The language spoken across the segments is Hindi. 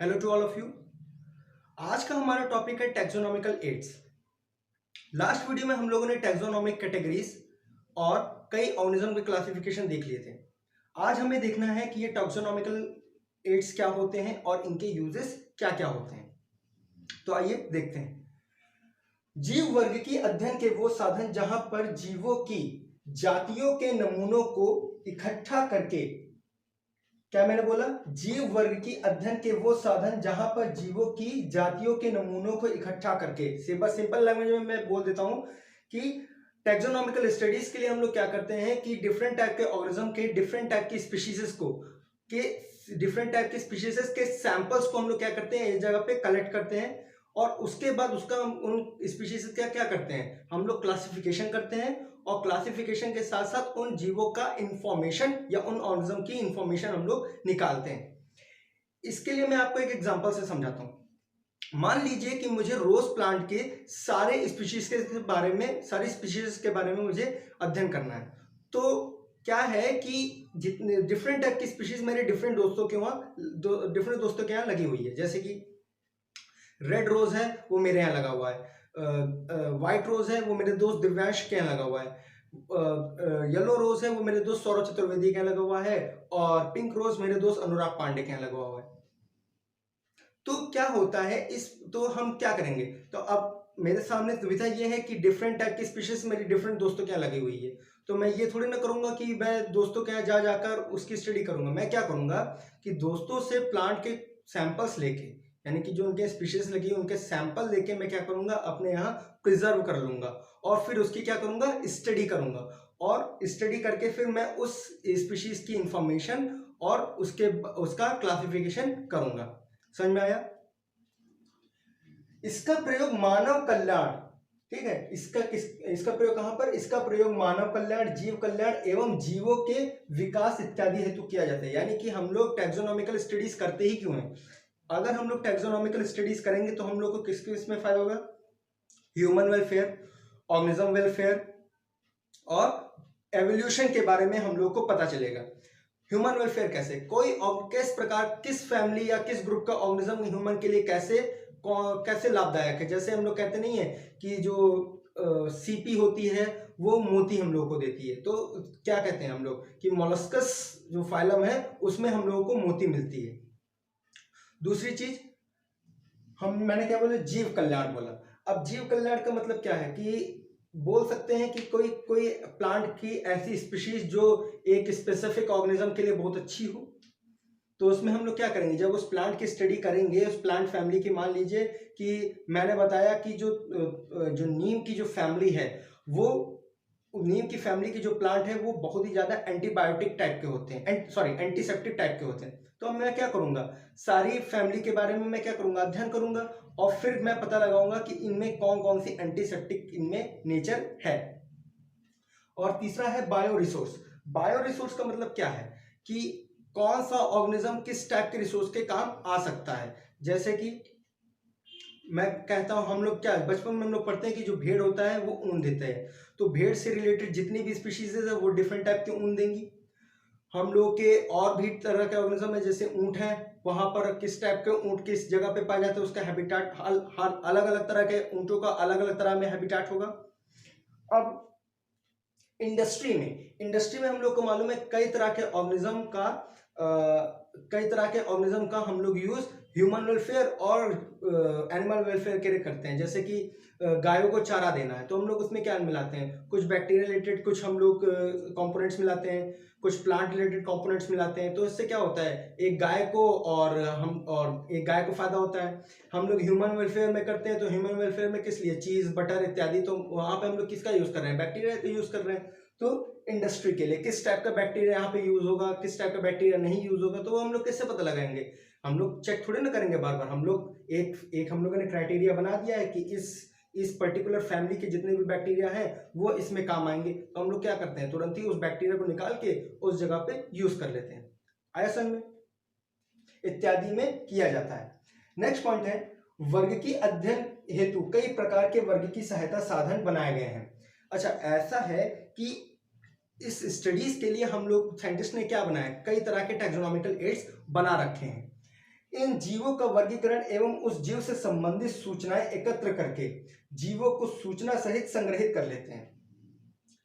Hello to all of you. आज का हमारा टॉपिक है टैक्सोनॉमिकल एड्स। लास्ट वीडियो में हम लोगों ने टैक्सोनॉमिक कैटेगरीज और कई ऑर्गेनिज्म के क्लासिफिकेशन देख लिए थे। आज हमें देखना है कि ये टैक्सोनॉमिकल एड्स क्या होते हैं और इनके यूजेस क्या क्या होते हैं। तो आइए देखते हैं। जीव वर्ग की अध्ययन के वो साधन जहां पर जीवों की जातियों के नमूनों को इकट्ठा करके, क्या मैंने बोला, जीव वर्ग की अध्ययन के वो साधन जहां पर जीवों की जातियों के नमूनों को इकट्ठा करके, सिंपल लैंग्वेज में मैं बोल देता हूं कि टैक्सोनॉमिकल स्टडीज के लिए हम लोग क्या करते हैं कि डिफरेंट टाइप के ऑर्गेनिज्म के डिफरेंट टाइप की स्पीशीज को डिफरेंट टाइप के स्पीशीज के सैंपल्स को हम लोग क्या करते हैं, एक जगह पे कलेक्ट करते हैं और उसके बाद उसका उन स्पीशीज का क्या करते हैं, हम लोग क्लासिफिकेशन करते हैं और क्लासिफिकेशन के साथ साथ उन जीवों का इंफॉर्मेशन या उन ऑर्गेनिज्म की इंफॉर्मेशन हम लोग निकालते हैं। इसके लिए मैं आपको एक एग्जांपल से समझाता हूं। मान लीजिए कि मुझे रोज प्लांट के सारे स्पीशीज के बारे में मुझे अध्ययन करना है। तो क्या है कि जितने डिफरेंट टाइप की स्पीशीज मेरे डिफरेंट दोस्तों के यहाँ लगी हुई है। जैसे कि रेड रोज है वो मेरे यहाँ लगा हुआ है, व्हाइट रोज है वो मेरे दोस्त दिव्यांश के यहाँ लगा हुआ है, येलो रोज है वो मेरे दोस्त सौरभ चतुर्वेदी के यहाँ लगा हुआ है और पिंक रोज मेरे दोस्त अनुराग पांडे के यहाँ लगा हुआ है। तो क्या होता है तो हम क्या करेंगे, तो अब मेरे सामने दुविधा ये है कि डिफरेंट टाइप की स्पीशीज मेरी डिफरेंट दोस्तों के यहाँ लगी हुई है। तो मैं ये थोड़ी ना करूंगा कि मैं दोस्तों के यहाँ जाकर उसकी स्टडी करूंगा। मैं क्या करूंगा कि दोस्तों से प्लांट के सैंपल्स लेके, यानी कि जो उनके स्पीशीज लगी उनके सैंपल लेके मैं क्या करूंगा, अपने यहाँ प्रिजर्व कर लूंगा और फिर उसकी क्या करूंगा, स्टडी करूंगा और स्टडी करके फिर मैं उस स्पीशीज की इंफॉर्मेशन और उसका क्लासिफिकेशन करूंगा। समझ में आया? इसका प्रयोग मानव कल्याण, ठीक है, इसका प्रयोग कहां पर, इसका प्रयोग मानव कल्याण, जीव कल्याण एवं जीवों के विकास इत्यादि हेतु किया जाता है। यानी कि हम लोग टैक्सोनॉमिकल स्टडीज करते ही क्यों हैं? अगर हम लोग टैक्सोनॉमिकल स्टडीज करेंगे तो हम लोग को किसमें फायदा होगा? ह्यूमन वेलफेयर, ऑर्गेनिज्म वेलफेयर और एवोल्यूशन के बारे में हम लोग को पता चलेगा। ह्यूमन वेलफेयर कैसे, किस फैमिली या किस ग्रुप का ऑर्गेनिज्म ह्यूमन के लिए कैसे लाभदायक है। जैसे हम लोग कहते नहीं है कि जो सीपी होती है वो मोती हम लोग को देती है, तो क्या कहते हैं हम लोग कि मोलस्कस जो फाइलम है उसमें हम लोगों को मोती मिलती है। दूसरी चीज मैंने क्या बोला, जीव कल्याण बोला। अब जीव कल्याण का मतलब क्या है कि बोल सकते हैं कि कोई प्लांट की ऐसी स्पीशीज जो एक स्पेसिफिक ऑर्गेनिज्म के लिए बहुत अच्छी हो, तो उसमें हम लोग क्या करेंगे, जब उस प्लांट की स्टडी करेंगे, उस प्लांट फैमिली की, मान लीजिए कि मैंने बताया कि जो नीम की जो फैमिली है, वो नीम की फैमिली की जो प्लांट है वो बहुत ही ज्यादा एंटीबायोटिक टाइप के होते हैं, एंटीसेप्टिक टाइप के होते हैं। तो अब मैं क्या करूंगा, सारी फैमिली के बारे में मैं क्या करूंगा, अध्ययन करूंगा और फिर मैं पता लगाऊंगा कि इनमें कौन कौन सी एंटीसेप्टिक इनमें नेचर है। और तीसरा है बायो रिसोर्स। बायो रिसोर्स का मतलब क्या है कि कौन सा ऑर्गेनिज्म किस टाइप के रिसोर्स के काम आ सकता है। जैसे कि मैं कहता हूं, हम लोग क्या बचपन में हम लोग पढ़ते हैं कि जो भेड़ होता है वो ऊन देता है, तो भेड़ से रिलेटेड जितनी भी स्पीशीज है वो डिफरेंट टाइप के ऊन देंगी। हम लोग के और भी तरह के ऑर्गेनिज्म है, जैसे ऊंट है, वहां पर किस टाइप के ऊंट किस जगह पे पाए जाते हैं, उसका हैबिटाट अलग अलग तरह के ऊंटों का अलग अलग तरह में हैबिटाट होगा। अब इंडस्ट्री में हम लोग को मालूम है कई तरह के ऑर्गेनिज्म का हम लोग यूज ह्यूमन वेलफेयर और एनिमल वेलफेयर के लिए करते हैं। जैसे कि गायों को चारा देना है तो हम लोग उसमें क्या मिलाते हैं, कुछ बैक्टीरिया रिलेटेड कुछ हम लोग कंपोनेंट्स मिलाते हैं, कुछ प्लांट रिलेटेड कंपोनेंट्स मिलाते हैं। तो इससे क्या होता है, एक गाय को फायदा होता है। हम लोग ह्यूमन वेलफेयर में करते हैं तो ह्यूमन वेलफेयर में किस लिए, चीज बटर इत्यादि, तो वहां पे हम लोग किसका यूज कर रहे हैं, बैक्टीरिया का यूज कर रहे हैं। तो इंडस्ट्री के लिए किस टाइप का बैक्टीरिया यहाँ पे यूज होगा, किस टाइप का बैक्टीरिया नहीं यूज होगा, तो वो हम लोग कैसे पता लगाएंगे? हम लोग चेक थोड़ी ना करेंगे बार बार। हम लोग एक हम लोगों ने क्राइटेरिया बना दिया है कि इस पर्टिकुलर फैमिली के जितने भी बैक्टीरिया हैं वो इसमें काम आएंगे, तो हम लोग क्या करते हैं, तुरंत ही उस बैक्टीरिया को निकाल के उस जगह पे यूज कर लेते हैं। आया समझ में? इत्यादि में किया जाता है। नेक्स्ट पॉइंट है, वर्ग की अध्ययन हेतु कई प्रकार के वर्ग की सहायता साधन बनाए गए हैं। अच्छा, ऐसा है कि इस स्टडीज के लिए हम लोग साइंटिस्ट ने क्या बनाया, कई तरह के टैक्सोनॉमिकल एड्स बना रखे हैं। इन जीवों का वर्गीकरण एवं उस जीव से संबंधित सूचनाएं एकत्र करके जीवों को सूचना सहित संग्रहित कर लेते हैं।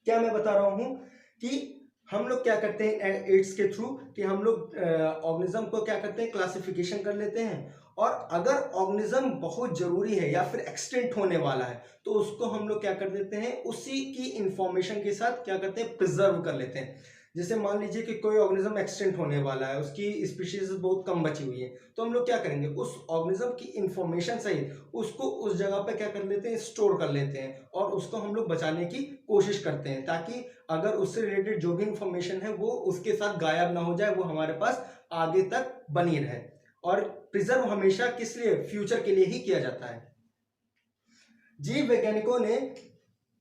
क्या मैं बता रहा हूं कि हम लोग क्या करते हैं एड्स के थ्रू कि हम लोग ऑर्गेनिज्म को क्या करते हैं, क्लासिफिकेशन कर लेते हैं, और अगर ऑर्गेनिज्म बहुत जरूरी है या फिर एक्सटेंट होने वाला है तो उसको हम लोग क्या कर देते हैं, उसी की इंफॉर्मेशन के साथ क्या करते हैं, प्रिजर्व कर लेते हैं। जैसे मान लीजिए कि कोई ऑर्गेनिज्म एक्सटेंट होने वाला है, उसकी स्पीशीज बहुत कम बची हुई है, तो हम लोग क्या करेंगे, उस ऑर्गेनिज्म की इंफॉर्मेशन सहित उसको उस जगह पे क्या कर लेते हैं, स्टोर कर लेते हैं, और उसको हम लोग बचाने की कोशिश करते हैं ताकि अगर उससे रिलेटेड जो भी इंफॉर्मेशन है वो उसके साथ गायब ना हो जाए, वो हमारे पास आगे तक बनी रहे। और प्रिजर्व हमेशा किस लिए, फ्यूचर के लिए ही किया जाता है। जीव वैज्ञानिकों ने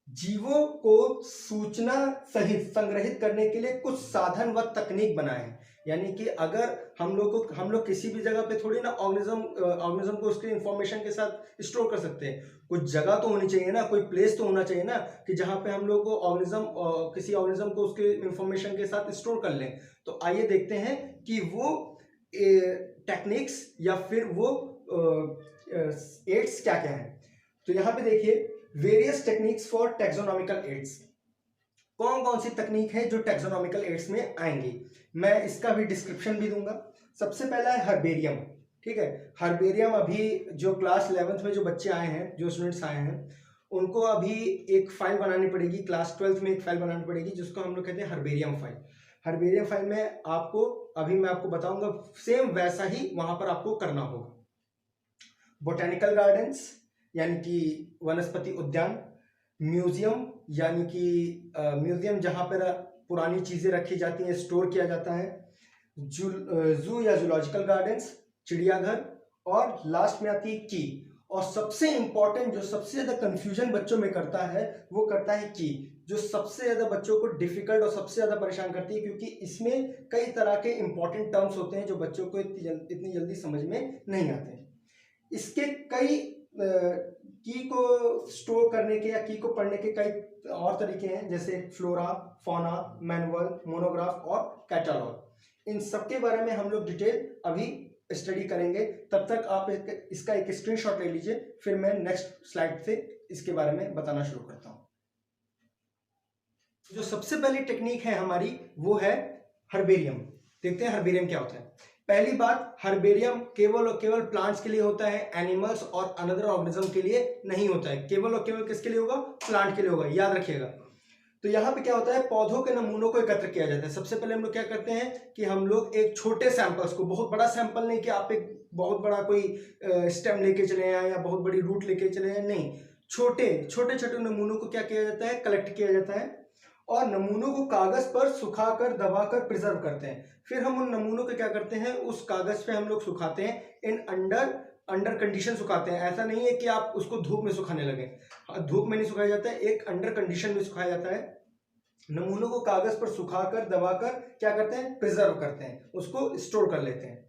जीवों को सूचना सहित संग्रहित करने के लिए कुछ साधन व तकनीक बनाए हैं। यानी कि अगर हम लोग किसी भी जगह पे थोड़ी ना ऑर्गेनिज्म को उसके इंफॉर्मेशन के साथ स्टोर कर सकते हैं, कुछ जगह तो होनी चाहिए ना, कोई प्लेस तो होना चाहिए ना कि जहां पे हम लोग को किसी ऑर्गेनिज्म को उसके इंफॉर्मेशन के साथ स्टोर कर लें। तो आइए देखते हैं कि वो टेक्निक्स या फिर वो एड्स क्या क्या है। तो यहाँ पे देखिए, various techniques for taxonomical aids. कौन कौन सी तकनीक है जो टैक्सोनॉमिकल एड्स में आएंगी, मैं इसका भी डिस्क्रिप्शन भी दूंगा। सबसे पहला है हर्बेरियम। ठीक है, हर्बेरियम अभी जो क्लास 11th में जो बच्चे आए हैं, जो स्टूडेंट्स आए हैं, उनको अभी एक फाइल बनानी पड़ेगी, क्लास 12th में एक फाइल बनानी पड़ेगी जिसको हम लोग कहते हैं हर्बेरियम फाइल। हर्बेरियम फाइल में आपको अभी मैं आपको बताऊंगा, सेम वैसा ही वहां पर आपको करना होगा। बोटेनिकल गार्डन्स यानी कि वनस्पति उद्यान, म्यूजियम यानी कि म्यूजियम जहां पर पुरानी चीजें रखी जाती हैं, स्टोर किया जाता है, जू या जूलॉजिकल गार्डन्स, चिड़ियाघर, और लास्ट में आती है की। और सबसे इंपॉर्टेंट, जो सबसे ज्यादा कंफ्यूजन बच्चों में करता है, वो करता है की, जो सबसे ज्यादा बच्चों को डिफिकल्ट और सबसे ज्यादा परेशान करती है, क्योंकि इसमें कई तरह के इंपॉर्टेंट टर्म्स होते हैं जो बच्चों को इतनी जल्दी समझ में नहीं आते। इसके कई की को स्टोर करने के या की को पढ़ने के कई और तरीके हैं, जैसे फ्लोरा, फौना, मैनुअल, मोनोग्राफ और कैटलॉग। इन सब के बारे में हम लोग डिटेल अभी स्टडी करेंगे। तब तक आप इसका एक स्क्रीनशॉट ले लीजिए, फिर मैं नेक्स्ट स्लाइड से इसके बारे में बताना शुरू करता हूं। जो सबसे पहली टेक्निक है हमारी वो है हर्बेरियम। देखते हैं हर्बेरियम क्या होता है। पहली बात, हर्बेरियम केवल और केवल प्लांट्स के लिए होता है, एनिमल्स और अनदर ऑर्गेनिज्म के लिए नहीं होता है। केवल और केवल किसके लिए होगा, प्लांट के लिए होगा, याद रखिएगा। तो यहाँ पे क्या होता है, पौधों के नमूनों को एकत्र किया जाता है। सबसे पहले हम लोग क्या करते हैं कि हम लोग एक छोटे सैंपल्स को, बहुत बड़ा सैंपल नहीं कि आप एक बहुत बड़ा कोई स्टेम लेके चले आए या बहुत बड़ी रूट लेके चले आए, नहीं, छोटे छोटे नमूनों को क्या किया जाता है, कलेक्ट किया जाता है, और नमूनों को कागज पर सुखाकर दबाकर प्रिजर्व करते हैं। फिर हम उन नमूनों को क्या करते हैं, उस कागज पे हम लोग सुखाते हैं, इन अंडर कंडीशन सुखाते हैं। ऐसा नहीं है कि आप उसको धूप में सुखाने लगे, धूप में नहीं सुखाया जाता है, एक अंडर कंडीशन में सुखाया जाता है। नमूनों को कागज पर सुखाकर दबाकर क्या करते हैं, प्रिजर्व करते हैं, उसको स्टोर कर लेते हैं।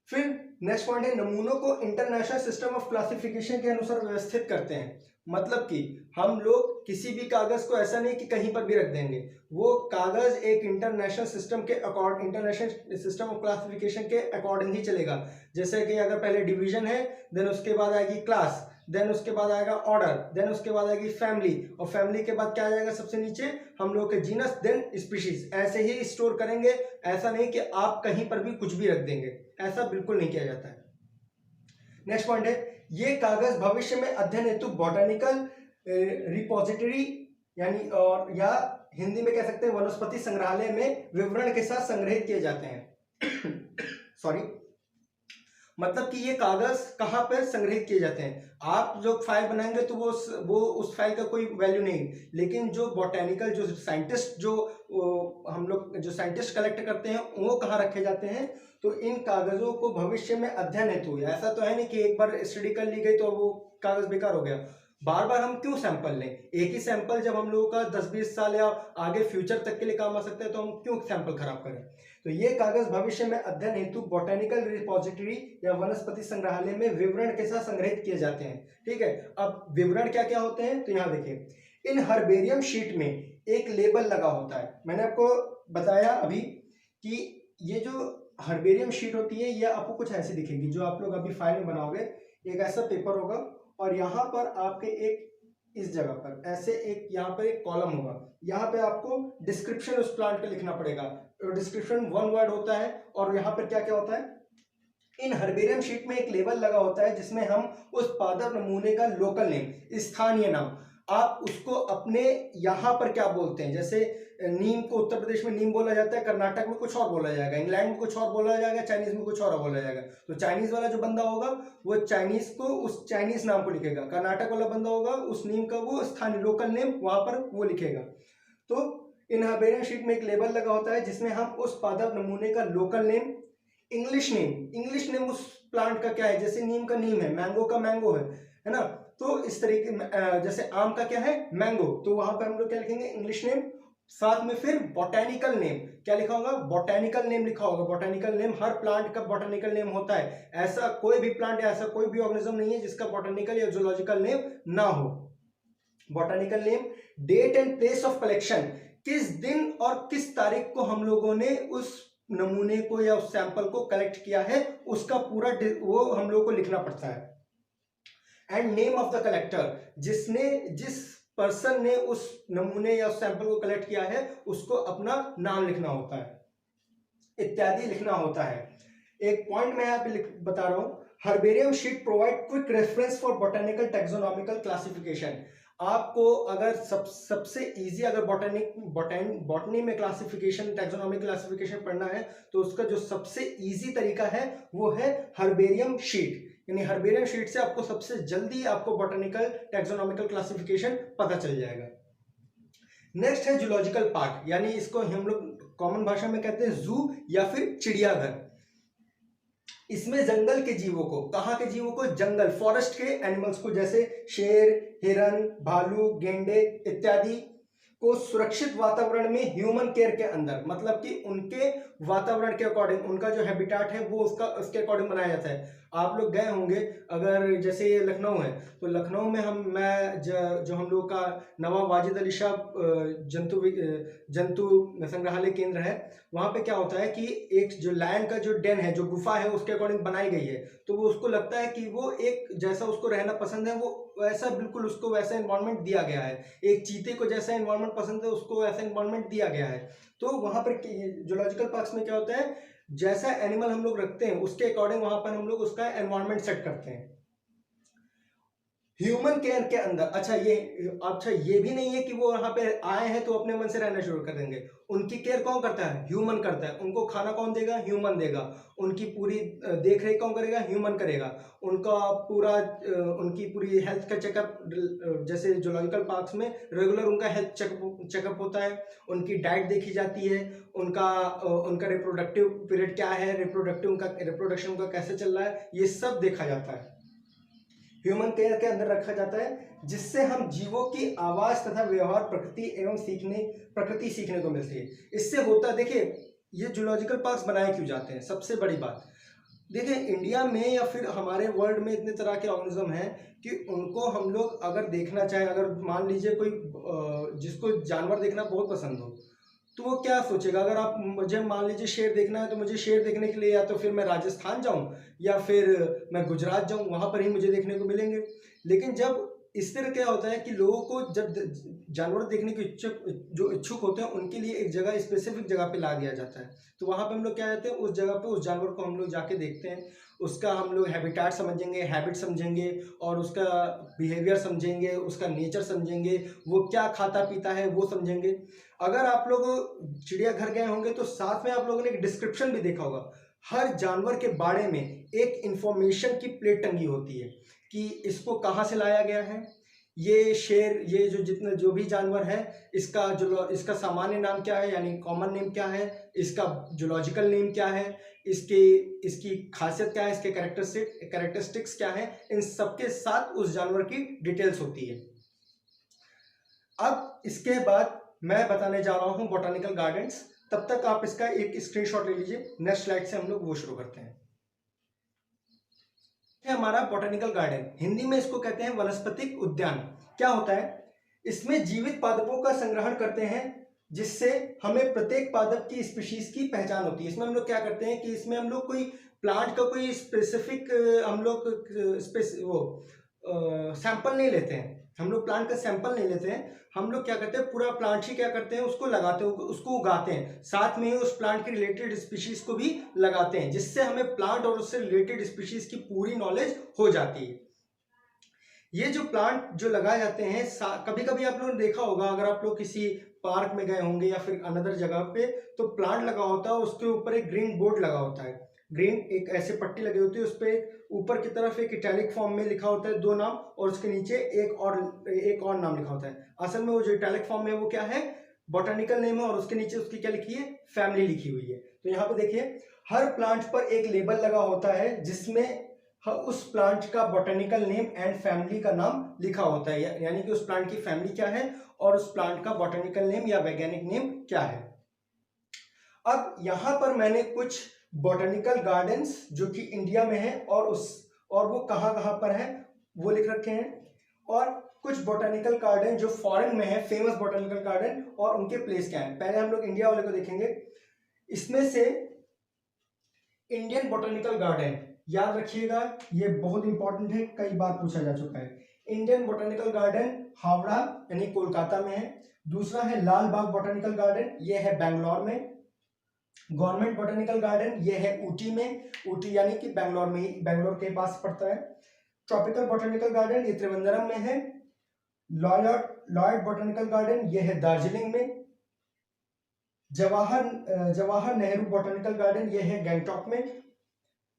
फिर नेक्स्ट पॉइंट है, नमूनों को इंटरनेशनल सिस्टम ऑफ क्लासिफिकेशन के अनुसार व्यवस्थित करते हैं। मतलब कि हम लोग किसी भी कागज को ऐसा नहीं कि कहीं पर भी रख देंगे, वो कागज एक इंटरनेशनल सिस्टम ऑफ क्लासिफिकेशन के अकॉर्डिंग ही चलेगा। जैसे कि अगर पहले डिवीजन है, देन उसके बाद आएगी क्लास, देन उसके बाद आएगा ऑर्डर, देन उसके बाद आएगी फैमिली, और फैमिली के बाद क्या आ जाएगा सबसे नीचे, हम लोग के जीनस, देन स्पीशीज। ऐसे ही स्टोर करेंगे, ऐसा नहीं कि आप कहीं पर भी कुछ भी रख देंगे, ऐसा बिल्कुल नहीं किया जाता है। नेक्स्ट पॉइंट है, ये कागज भविष्य में अध्ययन हेतु बॉटनिकल रिपोजिटरी यानी और या हिंदी में कह सकते हैं वनस्पति संग्रहालय में विवरण के साथ संग्रहित किए जाते हैं। सॉरी, मतलब कि ये कागज कहाँ पर संग्रहित किए जाते हैं। आप जो फाइल बनाएंगे तो वो उस फाइल का कोई वैल्यू नहीं, लेकिन जो बॉटैनिकल जो साइंटिस्ट हम लोग जो साइंटिस्ट कलेक्ट करते हैं वो कहाँ रखे जाते हैं, तो इन कागजों को भविष्य में अध्ययन हेतु, ऐसा तो है नहीं कि एक बार स्टडी कर ली गई तो वो कागज बेकार हो गया। बार बार हम क्यों सैंपल लें, एक ही सैंपल जब हम लोगों का 10-20 साल या आगे फ्यूचर तक के लिए काम आ सकता है, तो हम क्यों सैंपल खराब करें। तो ये कागज भविष्य में अध्ययन हेतु बॉटनिकल रिपोजिटरी या वनस्पति संग्रहालय में विवरण के साथ संग्रहित किए जाते हैं। ठीक है, अब विवरण क्या क्या होते हैं, तो यहाँ देखिए, इन हर्बेरियम शीट में एक लेबल लगा होता है। मैंने आपको बताया अभी कि ये जो हर्बेरियम शीट होती है, ये आपको कुछ ऐसी दिखेगी जो आप लोग अभी फाइल में बनाओगे। एक ऐसा पेपर होगा और यहाँ पर आपके एक इस जगह पर ऐसे एक यहाँ पर एक कॉलम होगा, यहाँ पे आपको डिस्क्रिप्शन उस प्लांट का लिखना पड़ेगा। डिस्क्रिप्शन वन वर्ड होता है और यहाँ पर क्या क्या होता है, इन हर्बेरियम शीट में एक लेबल लगा होता है जिसमें हम उस पादप नमूने का लोकल नेम, स्थानीय नाम, आप उसको अपने यहाँ पर क्या बोलते हैं, जैसे नीम को उत्तर प्रदेश में नीम बोला जाता है, कर्नाटक में कुछ और बोला जाएगा, इंग्लैंड में कुछ और बोला जाएगा, चाइनीज में कुछ और बोला जाएगा। तो चाइनीज वाला जो बंदा होगा वो चाइनीज को उस चाइनीज नाम को लिखेगा, कर्नाटक वाला बंदा होगा उस नीम का वो स्थानीय लोकल नेम वहां पर वो लिखेगा। तो इन हर्बेरियम शीट में एक लेबल लगा होता है जिसमें हम उस पादप नमूने का लोकल नेम, इंग्लिश नेम उस प्लांट का क्या है, जैसे नीम का नीम है, मैंगो का मैंगो है ना। तो इस तरीके जैसे आम का क्या है, मैंगो, तो वहां पर हम लोग क्या लिखेंगे, इंग्लिश नेम। साथ में फिर बॉटेनिकल नेम, क्या लिखा होगा, बॉटेनिकल नेम लिखा होगा। बॉटेनिकल नेम, हर प्लांट का बॉटेनिकल नेम होता है, ऐसा कोई भी प्लांट या ऐसा कोई भी ऑर्गेनिज्म नहीं है जिसका बॉटेनिकल या जूलॉजिकल नेम ना हो। Botanical name, date and place of collection, किस दिन और किस तारीख को हम लोगों ने उस नमूने को या उस सैंपल को कलेक्ट किया है, उसका पूरा वो हम लोग को लिखना पड़ता है। And name of the collector, जिस पर्सन ने उस नमूने या उस सैंपल को कलेक्ट किया है उसको अपना नाम लिखना होता है, इत्यादि लिखना होता है। एक पॉइंट मैं यहाँ पे बता रहा हूं, herbarium sheet provide quick reference for botanical taxonomical classification. आपको अगर सबसे इजी अगर बॉटनी में क्लासिफिकेशन, टैक्सोनॉमिक क्लासिफिकेशन पढ़ना है तो उसका जो सबसे इजी तरीका है वो है हर्बेरियम शीट। यानी हर्बेरियम शीट से आपको सबसे जल्दी आपको बॉटनिकल टैक्सोनॉमिकल क्लासिफिकेशन पता चल जाएगा। नेक्स्ट है जूलॉजिकल पार्क, यानी इसको हम लोग कॉमन भाषा में कहते हैं जू या फिर चिड़ियाघर। इसमें जंगल के जीवों को, कहाँ के जीवों को, जंगल, फॉरेस्ट के एनिमल्स को, जैसे शेर, हिरन, भालू, गेंडे इत्यादि को सुरक्षित वातावरण में ह्यूमन केयर के अंदर, मतलब कि उनके वातावरण के अकॉर्डिंग, उनका जो हैबिटेट है वो उसके अकॉर्डिंग बनाया जाता है। आप लोग गए होंगे अगर, जैसे ये लखनऊ है तो लखनऊ में जो हम लोग का नवाब वाजिद अली शाह जंतु संग्रहालय केंद्र है, वहाँ पे क्या होता है कि एक जो लायन का जो डेन है, जो गुफा है उसके अकॉर्डिंग बनाई गई है, तो वो उसको लगता है कि वो एक जैसा उसको रहना पसंद है वो वैसा, बिल्कुल उसको वैसा एनवायरनमेंट दिया गया है। एक चीते को जैसा एनवायरनमेंट पसंद है उसको वैसा एनवायरनमेंट दिया गया है। तो वहाँ पर जूलॉजिकल पार्क्स में क्या होता है, जैसा एनिमल हम लोग रखते हैं उसके अकॉर्डिंग वहां पर हम लोग उसका एनवायरनमेंट सेट करते हैं ह्यूमन केयर के अंदर। अच्छा ये भी नहीं है कि वो वहां पे आए हैं तो अपने मन से रहना शुरू कर देंगे। उनकी केयर कौन करता है, ह्यूमन करता है। उनको खाना कौन देगा, ह्यूमन देगा। उनकी पूरी देख रेख कौन करेगा, ह्यूमन करेगा। उनकी पूरी हेल्थ का चेकअप, जैसे जूलॉजिकल पार्क्स में रेगुलर उनका हेल्थ चेकअप होता है, उनकी डाइट देखी जाती है, उनका रिप्रोडक्टिव पीरियड क्या है, रिप्रोडक्शन उनका कैसे चल रहा है, ये सब देखा जाता है, ह्यूमन केयर के अंदर रखा जाता है, जिससे हम जीवों की आवाज तथा व्यवहार, प्रकृति सीखने को मिलती है। इससे होता, देखिए ये जूलॉजिकल पार्क्स बनाए क्यों जाते हैं, सबसे बड़ी बात देखिए, इंडिया में या फिर हमारे वर्ल्ड में इतने तरह के ऑर्गेनिज्म हैं कि उनको हम लोग अगर देखना चाहें, अगर मान लीजिए कोई जिसको जानवर देखना बहुत पसंद हो, तो वो क्या सोचेगा, अगर आप मुझे मान लीजिए शेर देखना है तो मुझे शेर देखने के लिए या तो फिर मैं राजस्थान जाऊं या फिर मैं गुजरात जाऊं, वहां पर ही मुझे देखने को मिलेंगे। लेकिन जब इस तरह क्या होता है कि लोगों को जब जानवर देखने के इच्छुक होते हैं, उनके लिए एक जगह, स्पेसिफिक जगह पे ला दिया जाता है। तो वहां पे हम लोग क्या कहते हैं, उस जगह पे उस जानवर को हम लोग जाके देखते हैं, उसका हम लोग हैबिटेट समझेंगे, हैबिट समझेंगे, और उसका बिहेवियर समझेंगे, उसका नेचर समझेंगे, वो क्या खाता पीता है वो समझेंगे। अगर आप लोग चिड़ियाघर गए होंगे तो साथ में आप लोगों ने एक डिस्क्रिप्शन भी देखा होगा। हर जानवर के बारे में एक इंफॉर्मेशन की प्लेट टंगी होती है कि इसको कहाँ से लाया गया है, ये शेर, ये जो भी जानवर है, इसका सामान्य नाम क्या है, यानी कॉमन नेम क्या है, इसका जूलॉजिकल नेम क्या है, इसकी खासियत क्या है, इसके कैरेक्टरिस्टिक्स क्या है, इन सबके साथ उस जानवर की डिटेल्स होती है। अब इसके बाद मैं बताने जा रहा हूं बॉटनिकल गार्डन्स। तब तक आप इसका एक स्क्रीनशॉट ले लीजिए। नेक्स्ट स्लाइड से हम लोग वो शुरू करते हैं। हमारा बॉटनिकल गार्डन, हिंदी में इसको कहते हैं वनस्पतिक उद्यान। क्या होता है, इसमें जीवित पादपों का संग्रहण करते हैं जिससे हमें प्रत्येक पादप की स्पीशीज की पहचान होती है। इसमें हम लोग क्या करते हैं कि इसमें हम लोग कोई प्लांट का कोई स्पेसिफिक हम लोग सैंपल नहीं लेते हैं, हम लोग प्लांट का सैंपल नहीं लेते हैं, हम लोग क्या करते हैं पूरा प्लांट ही क्या करते हैं उसको लगाते हैं, उसको उगाते हैं, साथ में ही उस प्लांट के रिलेटेड स्पीशीज को भी लगाते हैं, जिससे हमें प्लांट और उससे रिलेटेड स्पीशीज की पूरी नॉलेज हो जाती है। ये जो प्लांट जो लगाए जाते हैं, कभी कभी आप लोगों ने देखा होगा, अगर आप लोग किसी पार्क में गए होंगे या फिर अनदर जगह पे, तो प्लांट लगा होता है, उसके ऊपर एक ग्रीन बोर्ड लगा होता है, ग्रीन एक ऐसे पट्टी लगी होती है, उस पर ऊपर की तरफ एक इटैलिक फॉर्म में लिखा होता है 2 नाम, और उसके नीचे एक और नाम लिखा होता है। असल में वो जो इटैलिक फॉर्म में वो क्या है, बॉटनिकल नेम है, और उसके नीचे उसकी क्या लिखी है, फैमिली लिखी हुई है। तो यहाँ पे देखिए हर प्लांट पर एक लेबल लगा होता है जिसमें उस प्लांट का बॉटनिकल नेम एंड फैमिली का नाम लिखा होता है, यानी कि उस प्लांट की फैमिली क्या है और उस प्लांट का बॉटनिकल नेम या वैज्ञानिक नेम क्या है। अब यहां पर मैंने कुछ बॉटनिकल गार्डन्स जो कि इंडिया में है और वो कहां कहां पर है वो लिख रखे हैं, और कुछ बॉटनिकल गार्डन जो फॉरेन में है, फेमस बॉटनिकल गार्डन, और उनके प्लेस क्या है। पहले हम लोग इंडिया वाले को देखेंगे। इसमें से इंडियन बॉटनिकल गार्डन, याद रखिएगा ये बहुत इंपॉर्टेंट है, कई बार पूछा जा चुका है। इंडियन बॉटनिकल गार्डन हावड़ा यानी कोलकाता में है। दूसरा है लाल बाग बॉटनिकल गार्डन, ये है बेंगलोर में। गवर्नमेंट बॉटनिकल गार्डन ये है ऊटी में, ऊटी यानी कि बेंगलोर में ही, बेंगलोर के पास पड़ता है। ट्रॉपिकल बॉटनिकल गार्डन ये त्रिवेंद्रम में है। लॉयड बॉटनिकल गार्डन ये है दार्जिलिंग में। जवाहर नेहरू बॉटनिकल गार्डन ये है गैंगटॉक में।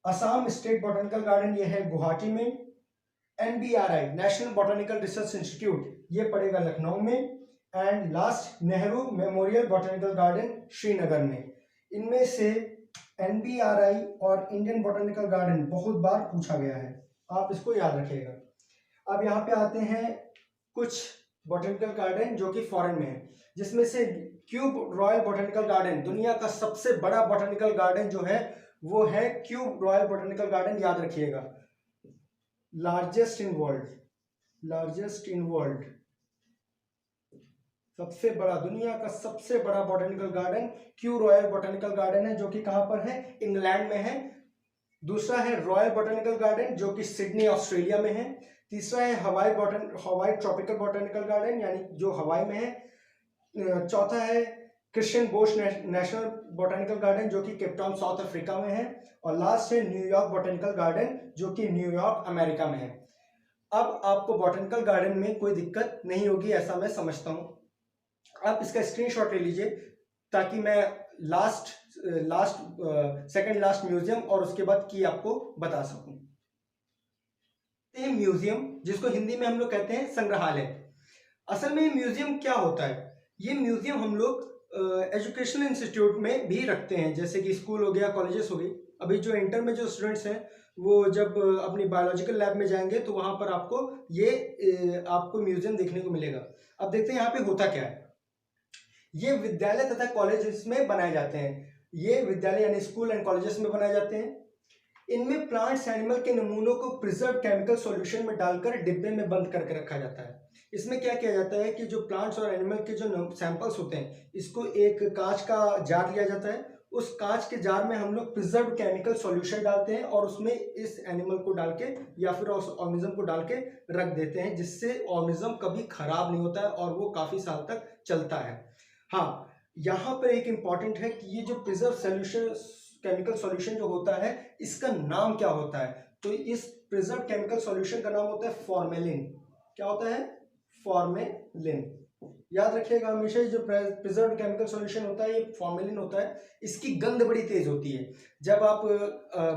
असम स्टेट बॉटनिकल गार्डन ये है गुवाहाटी में। NBRI national botanical research institute ये पड़ेगा लखनऊ में। And last Nehru memorial botanical garden Srinagar में। इनमें से NBRI और इंडियन बॉटनिकल गार्डन बहुत बार पूछा गया है, आप इसको याद रखिएगा। अब यहाँ पे आते हैं कुछ बॉटनिकल गार्डन जो कि फॉरेन में है, जिसमें से क्यूब रॉयल बॉटनिकल गार्डन, दुनिया का सबसे बड़ा बॉटनिकल गार्डन जो है वो है क्यूब रॉयल बॉटनिकल गार्डन, याद रखिएगा। लार्जेस्ट इन वर्ल्ड, सबसे बड़ा, दुनिया का सबसे बड़ा botanical garden cube royal botanical garden है, जो कि कहां पर है, इंग्लैंड में है। दूसरा है रॉयल बॉटनिकल गार्डन जो कि सिडनी ऑस्ट्रेलिया में है। तीसरा है हवाई ट्रॉपिकल बॉटनिकल गार्डन यानी जो हवाई में है। चौथा है क्रिश्चियन बोश नेशनल बॉटनिकल गार्डन जो कि केपटाउन साउथ अफ्रीका में है। और लास्ट है न्यूयॉर्क बॉटनिकल गार्डन जो कि न्यूयॉर्क अमेरिका में है। अब आपको बॉटनिकल गार्डन में कोई दिक्कत नहीं होगी ऐसा मैं समझता हूं। आप इसका स्क्रीनशॉट ले लीजिए ताकि मैं सेकंड लास्ट म्यूजियम और उसके बाद की आपको बता सकूं। म्यूजियम, जिसको हिंदी में हम लोग कहते हैं संग्रहालय। असल में म्यूजियम क्या होता है, ये म्यूजियम हम लोग एजुकेशनल इंस्टीट्यूट में भी रखते हैं, जैसे कि स्कूल हो गया, कॉलेजेस हो गई। अभी जो इंटर में जो स्टूडेंट्स हैं वो जब अपनी बायोलॉजिकल लैब में जाएंगे तो वहां पर आपको म्यूजियम देखने को मिलेगा। अब देखते हैं यहाँ पे होता क्या है। ये विद्यालय तथा कॉलेजेस में बनाए जाते हैं, ये विद्यालय यानी स्कूल एंड कॉलेजेस में बनाए जाते हैं। इनमें प्लांट्स एनिमल के नमूनों को प्रिजर्व केमिकल सॉल्यूशन में डालकर डिब्बे में बंद करके रखा जाता है। इसमें क्या किया जाता है कि जो प्लांट्स और एनिमल के जो सैंपल्स होते हैं, इसको एक कांच का जार लिया जाता है, उस कांच के जार में हम लोग प्रिजर्व केमिकल सॉल्यूशन डालते हैं और उसमें इस एनिमल को डाल के या फिर उस ऑर्गेनिज्म को डाल के रख देते हैं, जिससे ऑर्गेनिज्म कभी खराब नहीं होता है और वो काफी साल तक चलता है। हाँ, यहाँ पर एक इंपॉर्टेंट है कि ये जो प्रिजर्व सॉल्यूशन केमिकल सॉल्यूशन जो होता है इसका नाम क्या होता है, तो इस प्रिजर्व केमिकल सॉल्यूशन का नाम होता है फॉर्मेलिन। क्या होता है, फॉर्मेलिन। याद रखिएगा हमेशा, जो प्रिजर्व केमिकल सॉल्यूशन होता है ये फॉर्मेलिन होता है। इसकी गंध बड़ी तेज होती है। जब आप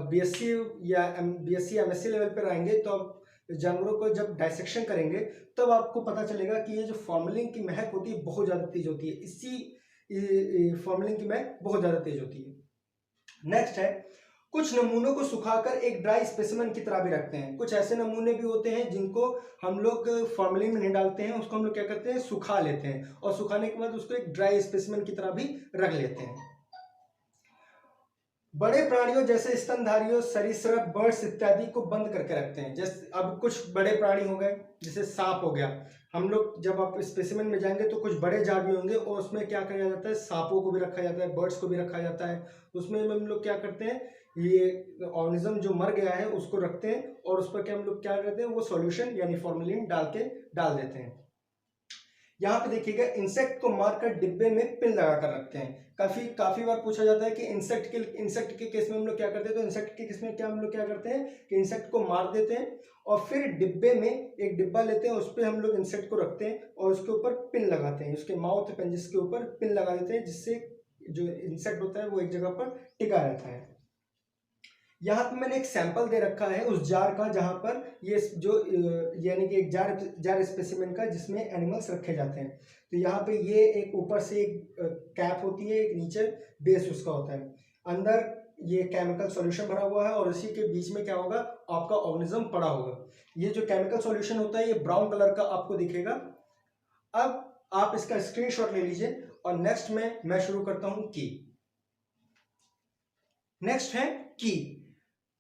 बीएससी या बीएससी एमएससी लेवल पर आएंगे तो आप जानवरों को जब डायसेक्शन करेंगे तब आपको पता चलेगा कि ये जो फॉर्मेलिन की महक होती है बहुत ज़्यादा तेज होती है। इसी फॉर्मेलिन की महक बहुत ज़्यादा तेज होती है। नेक्स्ट है, कुछ नमूनों को सुखाकर एक ड्राई स्पेसिमेन की तरह भी रखते हैं। कुछ ऐसे नमूने भी होते हैं जिनको हम लोग फॉर्मेलिन में नहीं डालते हैं, उसको हम लोग क्या करते हैं, सुखा लेते हैं और सुखाने के बाद उसको एक ड्राई स्पेसिमेन की तरह भी रख लेते हैं। बड़े प्राणियों जैसे स्तनधारियों, सरीसृप, बर्ड्स इत्यादि को बंद करके रखते हैं। जैसे अब कुछ बड़े प्राणी हो गए, जैसे सांप हो गया, हम लोग जब आप स्पेसिमेन में जाएंगे तो कुछ बड़े जार भी होंगे और उसमें क्या किया जाता है, सांपों को भी रखा जाता है, बर्ड्स को भी रखा जाता है। उसमें हम लोग क्या करते हैं, ये ऑर्गेनिज्म जो मर गया है उसको रखते हैं और उस पर क्या हम लोग क्या करते हैं, वो सॉल्यूशन यानी फॉर्मेलिन डाल देते हैं। यहाँ पे देखिएगा, इंसेक्ट को मारकर डिब्बे में पिन लगा कर रखते हैं। काफी बार पूछा जाता है कि इंसेक्ट के केस में हम लोग क्या करते हैं, तो इंसेक्ट के केस में क्या हम लोग क्या करते हैं कि इंसेक्ट को मार देते हैं और फिर डिब्बे में एक डिब्बा लेते हैं, उस पर हम लोग इंसेक्ट को रखते हैं और उसके ऊपर पिन लगाते हैं, उसके माउथ पेंजिस के ऊपर पिन लगा देते हैं, जिससे जो इंसेक्ट होता है वो एक जगह पर टिका रहता है। यहाँ पे मैंने एक सैंपल दे रखा है उस जार का, जहाँ पर ये जो यानी कि एक जार स्पेसिमेन का जिसमें एनिमल्स रखे जाते हैं। तो यहाँ पे ये एक ऊपर से एक कैप होती है, एक नीचे बेस उसका होता है, अंदर ये केमिकल सॉल्यूशन भरा हुआ है और इसी के बीच में क्या होगा, आपका ऑर्गेनिज्म पड़ा होगा। ये जो केमिकल सॉल्यूशन होता है ये ब्राउन कलर का आपको दिखेगा। अब आप इसका स्क्रीनशॉट ले लीजिए और नेक्स्ट में मैं शुरू करता हूं की। नेक्स्ट है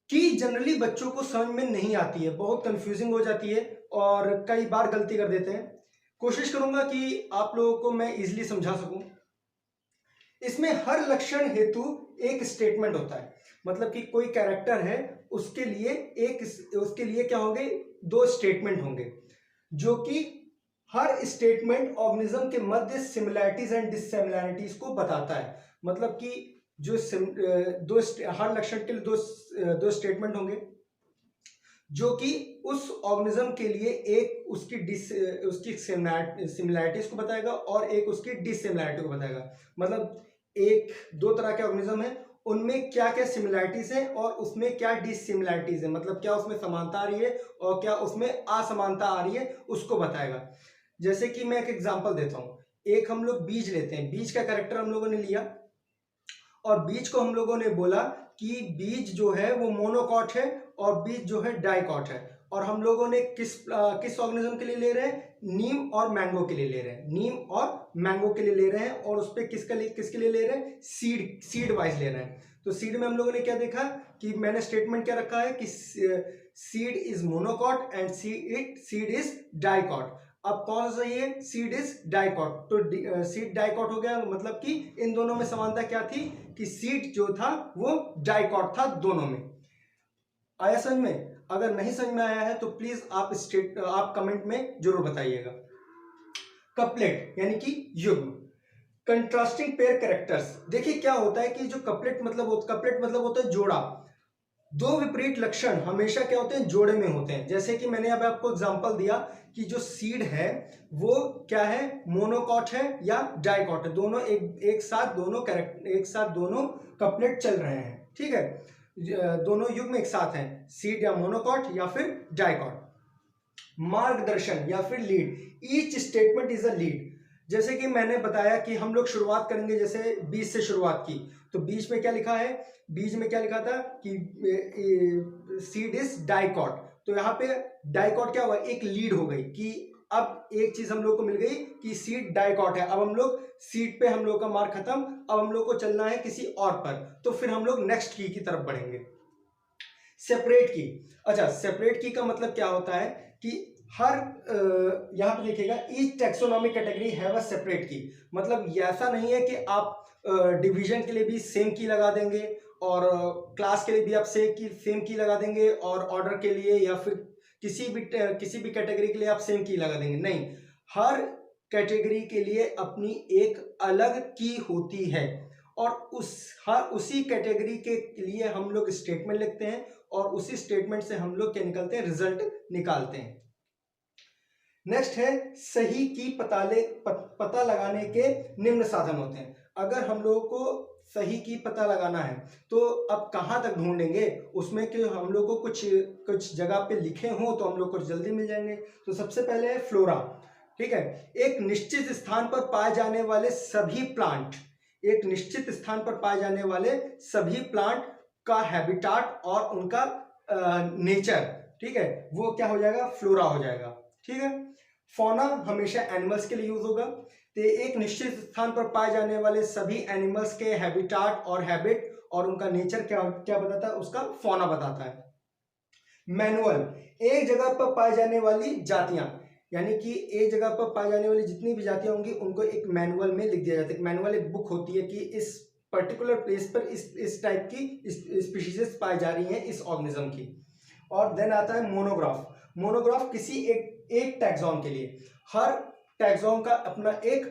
की जनरली बच्चों को समझ में नहीं आती है, बहुत कंफ्यूजिंग हो जाती है और कई बार गलती कर देते हैं। कोशिश करूंगा कि आप लोगों को मैं इजीली समझा सकूं। इसमें हर लक्षण हेतु एक स्टेटमेंट होता है, मतलब कि कोई कैरेक्टर है उसके लिए क्या होंगे, दो स्टेटमेंट होंगे, जो कि हर स्टेटमेंट ऑर्गेनिज्म के मध्य सिमिलैरिटीज एंड डिससिमिलैरिटीज को बताता है। मतलब कि जो हर लक्षण के लिए दो स्टेटमेंट होंगे जो कि उस ऑर्गेनिज्म के लिए एक उसकी सिमिलैरिटीज को बताएगा और एक उसकी डिससिमिलैरिटी को बताएगा। मतलब दो तरह के ऑर्गेनिज्म है, उनमें क्या क्या सिमिलैरिटीज है और उसमें क्या डिससिमिलैरिटीज है, मतलब क्या उसमें समानता आ रही है और क्या उसमें असमानता आ रही है, उसको बताएगा। जैसे कि मैं एक एग्जांपल देता हूं, एक हम लोग बीज लेते हैं, बीज का कैरेक्टर हम लोगों ने लिया और बीज को हम लोगों ने बोला कि बीज जो है वो मोनोकॉट है और बीज जो है डाइकॉट है। और हम लोगों ने किस ऑर्गेनिज्म के लिए ले रहे हैं, नीम और मैंगो के लिए ले रहे हैं, नीम और मैंगो के लिए ले रहे हैं और उस पर किसके लिए ले रहे हैं, सीड वाइज ले रहे हैं। तो सीड में हम लोगों ने क्या देखा कि मैंने स्टेटमेंट क्या रखा है कि seed is monocot and seed is dicot. अब कौन सा सही है, सीड इज डाइकॉट, तो सीड डाइकॉट हो गया, मतलब कि इन दोनों में समानता क्या थी कि सीड जो था वो डाइकॉट था दोनों में। आया समझ में? अगर नहीं समझ में आया है तो प्लीज आप कमेंट में जरूर बताइएगा। कपलेट यानी कि युग्म, कंट्रास्टिंग पेयर कैरेक्टर्स। देखिए क्या होता है कि जो कपलेट मतलब होता है जोड़ा। दो विपरीत लक्षण हमेशा क्या होते हैं, जोड़े में होते हैं। जैसे कि मैंने अब आपको एग्जांपल दिया कि जो सीड है वो क्या है, मोनोकॉट है या डाइकॉट है, दोनों एक साथ दोनों कपलेट चल रहे हैं, ठीक है, दोनों युग्म एक साथ हैं, सीड या मोनोकॉट या फिर डाइकॉट। मार्गदर्शन या फिर lead, each statement is a lead. जैसे कि मैंने बताया कि हम लोग शुरुआत करेंगे, जैसे बीज से शुरुआत की, तो बीज में क्या लिखा है, बीज में क्या लिखा था कि सीड इज डाइकॉट। तो यहाँ पे डाइकॉट क्या हुआ, एक लीड हो गई कि अब एक चीज हम लोग को मिल गई कि सीड डाइकॉट है। अब हम लोग सीड पे हम लोग का मार्क खत्म, अब हम लोग को चलना है किसी और पर, तो फिर हम लोग नेक्स्ट की तरफ बढ़ेंगे। सेपरेट की, अच्छा सेपरेट की का मतलब क्या होता है कि हर यहाँ पे देखिएगा, each taxonomic category have a separate की। मतलब ऐसा नहीं है कि आप डिवीजन के लिए भी सेम की लगा देंगे और क्लास के लिए भी आप सेम की लगा देंगे और ऑर्डर के लिए या फिर किसी भी कैटेगरी के लिए आप सेम की लगा देंगे, नहीं, हर कैटेगरी के लिए अपनी एक अलग की होती है और उसी कैटेगरी के लिए हम लोग स्टेटमेंट लिखते हैं और उसी स्टेटमेंट से हम लोग क्या निकलते हैं, रिजल्ट निकालते हैं। नेक्स्ट है सही की पता लगाने के निम्न साधन होते हैं। अगर हम लोगों को सही की पता लगाना है तो अब कहां तक ढूंढेंगे, उसमें कि हम लोग को कुछ जगह पे लिखे हों तो हम लोग को जल्दी मिल जाएंगे। तो सबसे पहले है फ्लोरा, ठीक है, एक निश्चित स्थान पर पाए जाने वाले सभी प्लांट, एक निश्चित स्थान पर पाए जाने वाले सभी प्लांट का हैबिटाट और उनका नेचर, ठीक है, वो क्या हो जाएगा, फ्लोरा हो जाएगा, ठीक है। फौना हमेशा एनिमल्स के लिए यूज होगा, तो एक निश्चित स्थान पर पाए जाने वाले सभी एनिमल्स के हैबिटाट और हैबिट और उनका नेचर क्या बताता है, उसका फौना बताता है। मैनुअल, एक जगह पर पाई जाने वाली जातियां, यानी कि एक जगह पर पाई जाने वाली जितनी भी जातियां होंगी उनको एक मैनुअल में लिख दिया जाता है। एक मैनुअल, एक बुक होती है कि इस पर्टिकुलर प्लेस पर इस टाइप की स्पीशीज पाई जा रही हैं इस ऑर्गेनिज्म की। और देन आता है मोनोग्राफ। मोनोग्राफ किसी एक टैक्सॉन के लिए, हर टैक्सॉन का अपना एक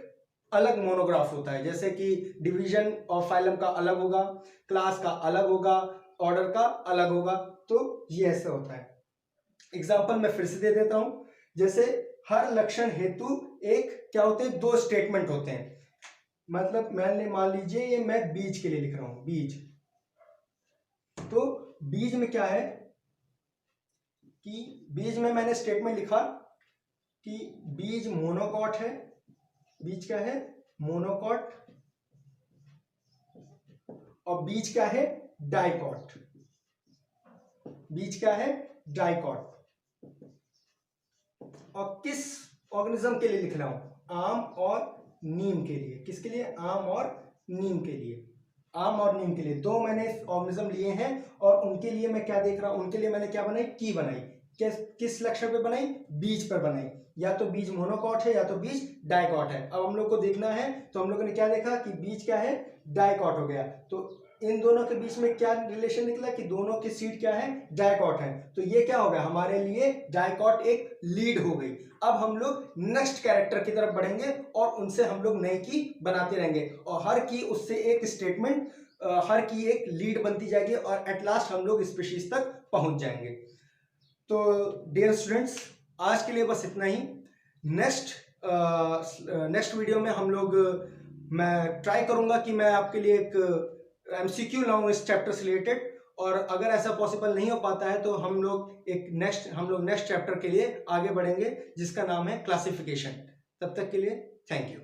अलग मोनोग्राफ होता है। जैसे कि डिवीजन और फाइलम का अलग होगा, क्लास का अलग होगा, ऑर्डर का अलग होगा। तो ये ऐसे होता है। एग्जाम्पल मैं फिर से दे देता हूं। जैसे हर लक्षण हेतु एक क्या होते हैं, 2 स्टेटमेंट होते हैं। मतलब मैंने मान लीजिए ये मैं बीज के लिए लिख रहा हूं, बीज। तो बीज में क्या है कि बीज में मैंने स्टेटमेंट लिखा कि बीज मोनोकॉट है। बीज क्या है, मोनोकॉट। और बीज क्या है, डाइकॉट। बीज क्या है, डाइकॉट। और किस ऑर्गेनिज्म के लिए लिख रहा हूं, आम और नीम के लिए। किसके लिए, आम और नीम के लिए। आम और नीम के लिए 2 मैंने ऑर्गेनिज्म लिए हैं और उनके लिए मैं क्या देख रहा हूं, उनके लिए मैंने क्या बनाई, की बनाई। किस लक्षण पे बनाई, बीज पर बनाई। या तो बीज मोनोकॉट है या तो बीज डाइकॉट है। अब हम लोग को देखना है, तो हम लोगों ने क्या देखा कि बीज क्या है, डाइकॉट हो गया। तो इन दोनों के बीच में क्या रिलेशन निकला कि दोनों की सीड क्या है, डाइकॉट है। तो ये क्या हो गया, हमारे लिए डाइकॉट एक लीड हो गई। अब हम लोग नेक्स्ट कैरेक्टर की तरफ बढ़ेंगे और उनसे हम लोग नई की बनाते रहेंगे और हर की उससे एक स्टेटमेंट, हर की एक लीड बनती जाएगी और एट लास्ट हम लोग स्पीशीज तक पहुंच जाएंगे। तो डियर स्टूडेंट्स, आज के लिए बस इतना ही। नेक्स्ट वीडियो में हम लोग, मैं ट्राई करूंगा कि मैं आपके लिए एक एमसीक्यू लाऊं इस चैप्टर से रिलेटेड। और अगर ऐसा पॉसिबल नहीं हो पाता है तो हम लोग नेक्स्ट चैप्टर के लिए आगे बढ़ेंगे जिसका नाम है क्लासिफिकेशन। तब तक के लिए थैंक यू।